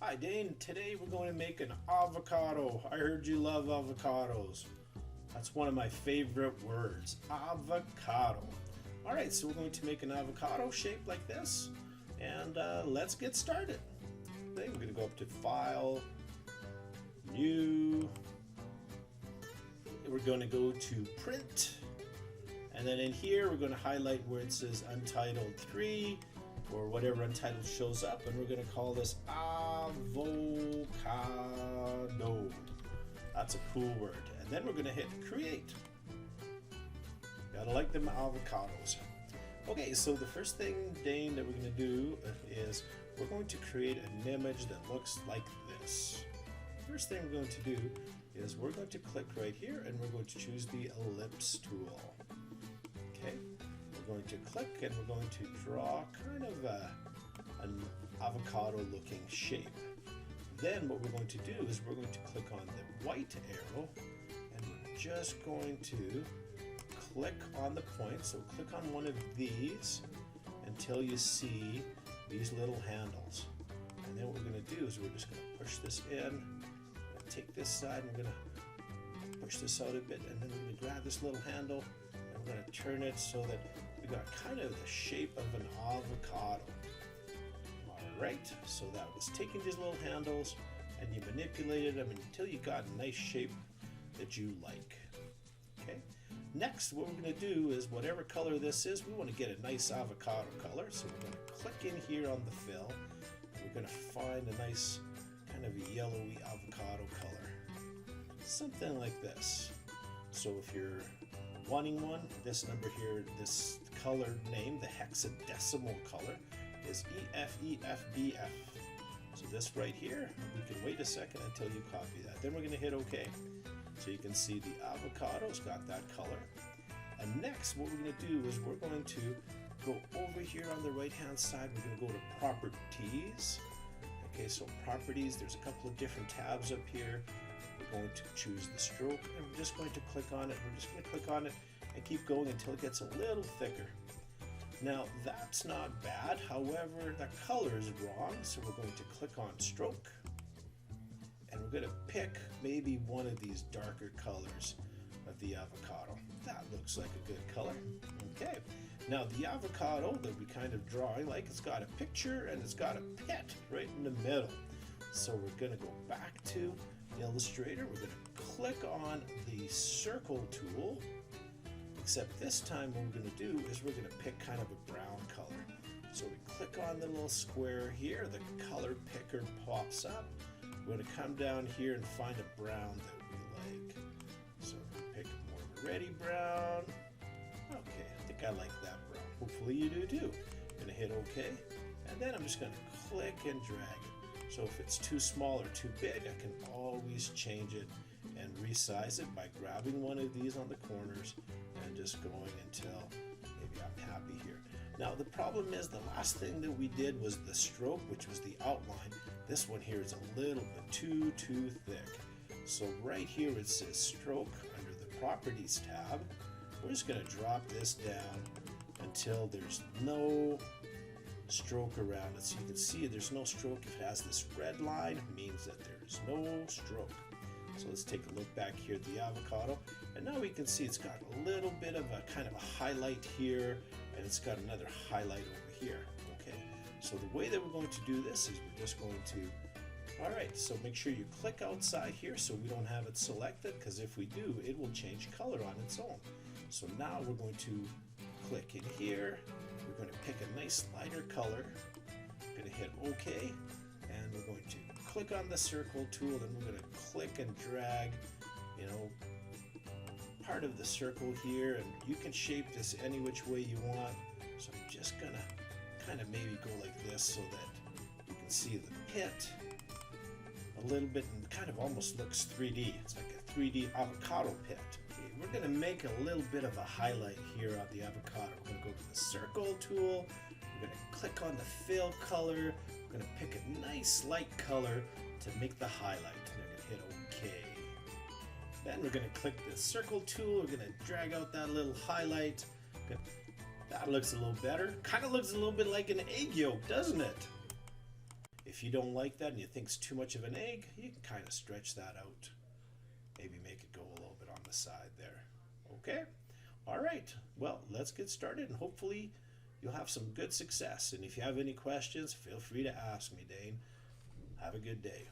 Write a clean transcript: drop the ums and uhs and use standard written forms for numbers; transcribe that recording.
Hi Dane, today we're going to make an avocado. I heard you love avocados. That's one of my favorite words, avocado. Alright, so we're going to make an avocado shaped like this, and let's get started. Then we're going to go up to File, New, we're going to go to Print, and then in here we're going to highlight where it says Untitled 3, or whatever untitled shows up, and we're going to call this avocado. That's a cool word. And then we're going to hit create. Gotta like them avocados. Okay, so the first thing, Dane, that we're going to do is we're going to create an image that looks like this. First thing we're going to do is we're going to click right here and we're going to choose the ellipse tool. Okay. We're going to click and we're going to draw kind of an avocado looking shape. Then what we're going to do is we're going to click on the white arrow and we're just going to click on the point. So click on one of these until you see these little handles. And then what we're going to do is we're just going to push this in, take this side and we're going to push this out a bit, and then we're going to grab this little handle and we're going to turn it so that we got kind of the shape of an avocado. Alright, so that was taking these little handles and you manipulated them until you got a nice shape that you like. Okay. Next, what we're going to do is whatever color this is, we want to get a nice avocado color. So we're going to click in here on the fill. We're going to find a nice kind of yellowy avocado color. Something like this. So if you're wanting one, this number here, this color name, the hexadecimal color, is EFEFBF. So this right here, we can wait a second until you copy that. Then we're going to hit OK. So you can see the avocado's got that color. And next, what we're going to do is we're going to go over here on the right hand side. We're going to go to Properties. Okay, so Properties, there's a couple of different tabs up here. We're going to choose the stroke and we're just going to click on it. We're just going to click on it and keep going until it gets a little thicker. Now that's not bad, however the color is wrong, so we're going to click on stroke and we're going to pick maybe one of these darker colors of the avocado. That looks like a good color. Okay, now the avocado that we kind of drawing, like, it's got a picture and it's got a pit right in the middle. So we're going to go back to Illustrator, we're going to click on the circle tool, except this time what we're going to do is we're going to pick kind of a brown color. So we click on the little square here, the color picker pops up. We're going to come down here and find a brown that we like. So pick more of a reddy brown. Okay, I think I like that brown. Hopefully you do too. I'm going to hit OK, and then I'm just going to click and drag it. So if it's too small or too big, I can always change it and resize it by grabbing one of these on the corners and just going until maybe I'm happy here. Now the problem is the last thing that we did was the stroke, which was the outline. This one here is a little bit too thick. So right here it says stroke under the Properties tab. We're just going to drop this down until there's no stroke around it. So you can see there's no stroke. If it has this red line, it means that there's no stroke. So let's take a look back here at the avocado, and now we can see it's got a little bit of a kind of a highlight here, and it's got another highlight over here. Okay, so the way that we're going to do this is we're just going to, alright, so make sure you click outside here so we don't have it selected, because if we do, it will change color on its own. So now we're going to click in here. We're going to pick a nice lighter color. We're going to hit OK, and we're going to click on the circle tool, and we're going to click and drag, you know, part of the circle here, and you can shape this any which way you want. So I'm just going to kind of maybe go like this so that you can see the pit a little bit, and kind of almost looks 3D. It's like a 3D avocado pit. We're going to make a little bit of a highlight here on the avocado. We're going to go to the circle tool. We're going to click on the fill color. We're going to pick a nice light color to make the highlight. And we're going to hit OK. Then we're going to click the circle tool. We're going to drag out that little highlight. That looks a little better. Kind of looks a little bit like an egg yolk, doesn't it? If If you don't like that and you think it's too much of an egg, you can kind of stretch that out. Maybe make it go a little bit on the side there. Okay? All right. Well, let's get started, and hopefully you'll have some good success. And if you have any questions, feel free to ask me, Dane. Have a good day.